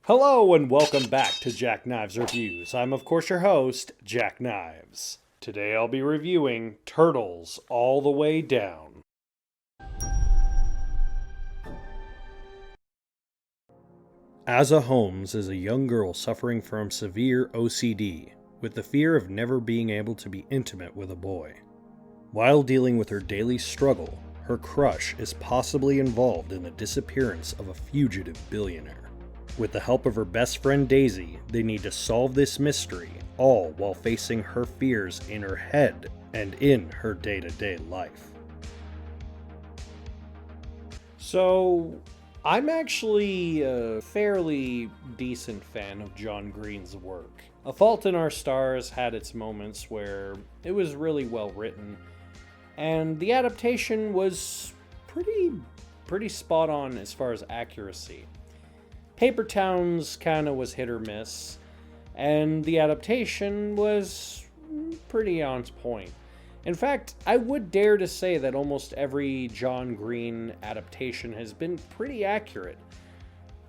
Hello and welcome back to Jack Knives Reviews. I'm of course your host, Jack Knives. Today I'll be reviewing Turtles All the Way Down. Asa Holmes is a young girl suffering from severe OCD, with the fear of never being able to be intimate with a boy. While dealing with her daily struggle, her crush is possibly involved in the disappearance of a fugitive billionaire. With the help of her best friend Daisy, they need to solve this mystery, all while facing her fears in her head and in her day-to-day life. So, I'm actually a fairly decent fan of John Green's work. A Fault in Our Stars had its moments where it was really well written, and the adaptation was pretty spot on as far as accuracy. Paper Towns kind of was hit or miss, and the adaptation was pretty on point. In fact, I would dare to say that almost every John Green adaptation has been pretty accurate.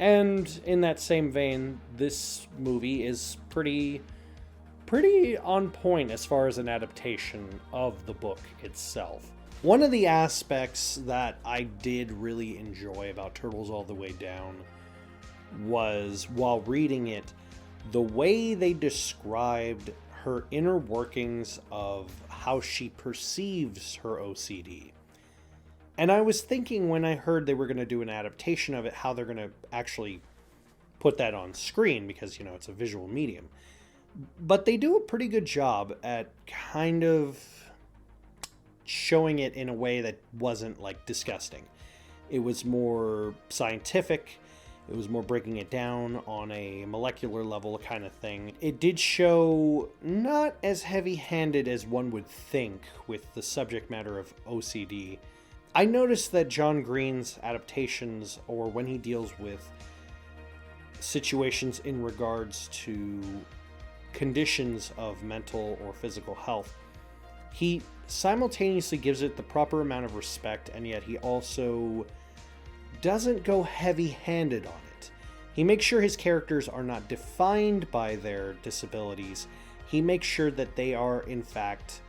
And in that same vein, this movie is pretty on point as far as an adaptation of the book itself. One of the aspects that I did really enjoy about Turtles All the Way Down was, while reading it, the way they described her inner workings of how she perceives her OCD. And I was thinking when I heard they were going to do an adaptation of it, how they're going to actually put that on screen because, it's a visual medium. But they do a pretty good job at kind of showing it in a way that wasn't disgusting. It was more scientific. It was more breaking it down on a molecular level kind of thing. It did show not as heavy-handed as one would think with the subject matter of OCD. I noticed that John Green's adaptations, or when he deals with situations in regards to conditions of mental or physical health, he simultaneously gives it the proper amount of respect, and yet he also doesn't go heavy-handed on it. He makes sure his characters are not defined by their disabilities. He makes sure that they are, in fact,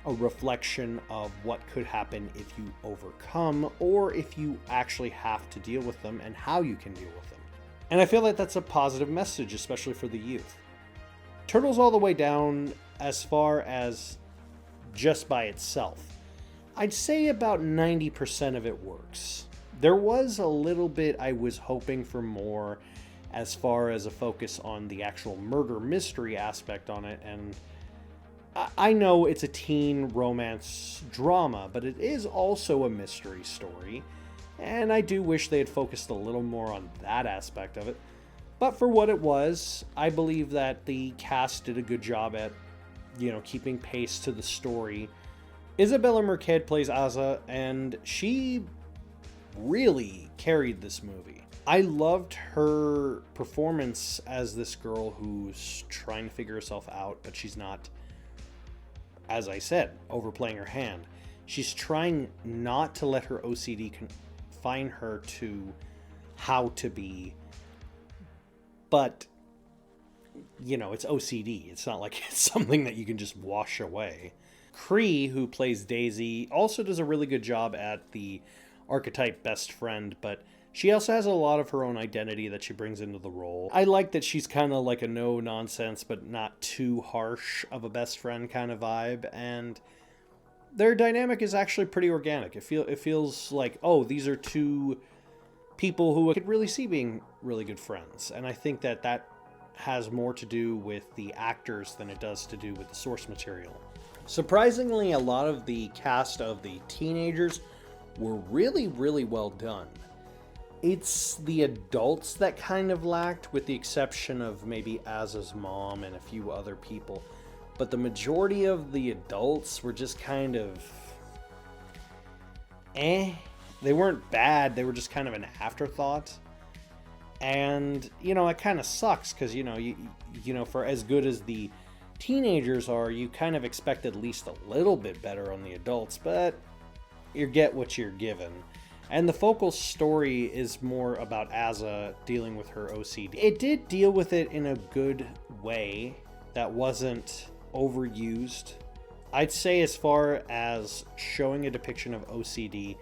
a reflection of what could happen if you overcome, or if you actually have to deal with them, and how you can deal with them. And I feel like that's a positive message, especially for the youth. Turtles All the Way Down, as far as just by itself, I'd say about 90% of it works. There was a little bit I was hoping for more as far as a focus on the actual murder mystery aspect on it, and I know it's a teen romance drama, but it is also a mystery story, and I do wish they had focused a little more on that aspect of it. But for what it was, I believe that the cast did a good job at, keeping pace to the story. Isabella Merced plays Asa, and she really carried this movie. I loved her performance as this girl who's trying to figure herself out, but she's not, as I said, overplaying her hand. She's trying not to let her OCD confine her to how to be, but, it's OCD. It's not like it's something that you can just wash away. Cree, who plays Daisy, also does a really good job at the archetype best friend, but she also has a lot of her own identity that she brings into the role. I like that she's kind of like a no-nonsense but not too harsh of a best friend kind of vibe, and their dynamic is actually pretty organic. It feels like, oh, these are two people who I could really see being really good friends, and I think that has more to do with the actors than it does to do with the source material. Surprisingly, a lot of the cast of the teenagers were really well done. It's the adults that kind of lacked, with the exception of maybe Asa's mom and a few other people. But the majority of the adults were just kind of They weren't bad, they were just kind of an afterthought. And, it kind of sucks because, for as good as the teenagers are, you kind of expect at least a little bit better on the adults, but you get what you're given. And the focal story is more about Asa dealing with her OCD. It did deal with it in a good way that wasn't overused. I'd say as far as showing a depiction of OCD,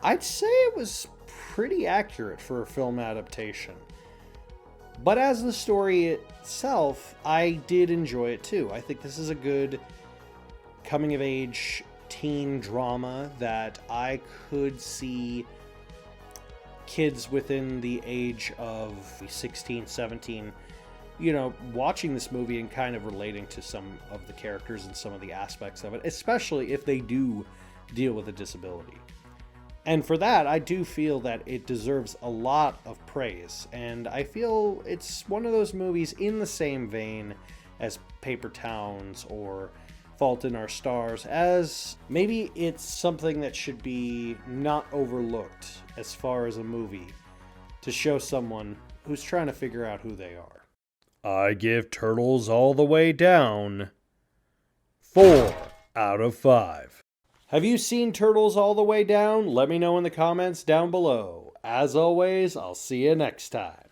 I'd say it was pretty accurate for a film adaptation. But as the story itself, I did enjoy it too. I think this is a good coming-of-age teen drama that I could see kids within the age of 16, 17, watching this movie and kind of relating to some of the characters and some of the aspects of it, especially if they do deal with a disability. And for that, I do feel that it deserves a lot of praise. And I feel it's one of those movies in the same vein as Paper Towns or Fault in Our Stars, as maybe it's something that should be not overlooked as far as a movie to show someone who's trying to figure out who they are. I give Turtles All the Way Down 4 out of 5. Have you seen Turtles All the Way Down? Let me know in the comments down below. As always, I'll see you next time.